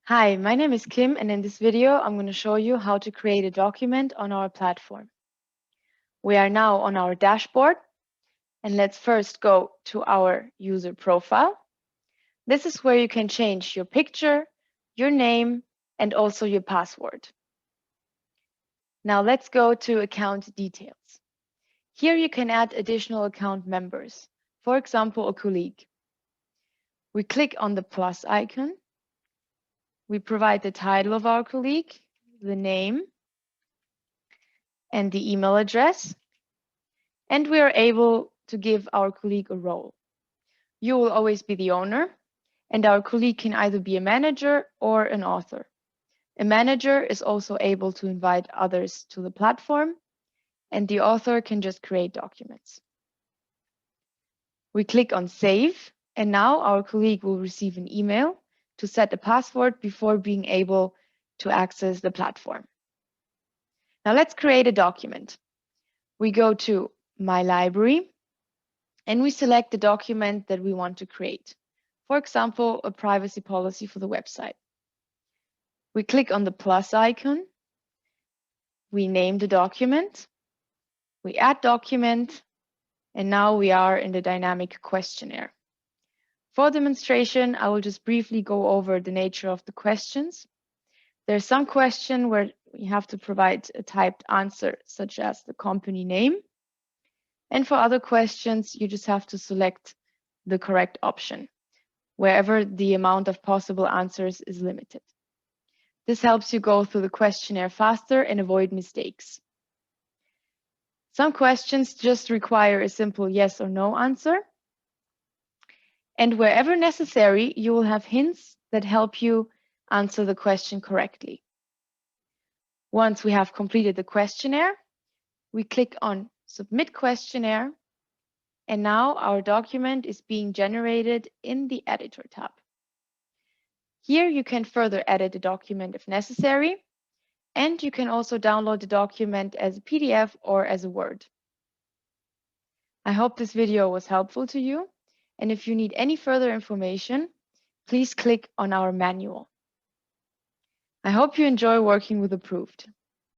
Hi, my name is Kim, and in this video, I'm going to show you how to create a document on our platform. We are now on our dashboard, and let's first go to our user profile. This is where you can change your picture, your name, and also your password. Now let's go to account details. Here you can add additional account members, for example, a colleague. We click on the plus icon. We provide the title of our colleague, the name, and the email address, and we are able to give our colleague a role. You will always be the owner, and our colleague can either be a manager or an author. A manager is also able to invite others to the platform, and the author can just create documents. We click on Save, and now our colleague will receive an email to set a password before being able to access the platform. Now let's create a document. We go to My Library, and we select the document that we want to create. For example, a privacy policy for the website. We click on the plus icon. We name the document. We add document, and now we are in the dynamic questionnaire. For demonstration, I will just briefly go over the nature of the questions. There's some question where we have to provide a typed answer, such as the company name. And for other questions, you just have to select the correct option, wherever the amount of possible answers is limited. This helps you go through the questionnaire faster and avoid mistakes. Some questions just require a simple yes or no answer. And wherever necessary, you will have hints that help you answer the question correctly. Once we have completed the questionnaire, we click on Submit Questionnaire, and now our document is being generated in the Editor tab. Here you can further edit the document if necessary, and you can also download the document as a PDF or as a Word. I hope this video was helpful to you, and if you need any further information, please click on our manual. I hope you enjoy working with Approovd.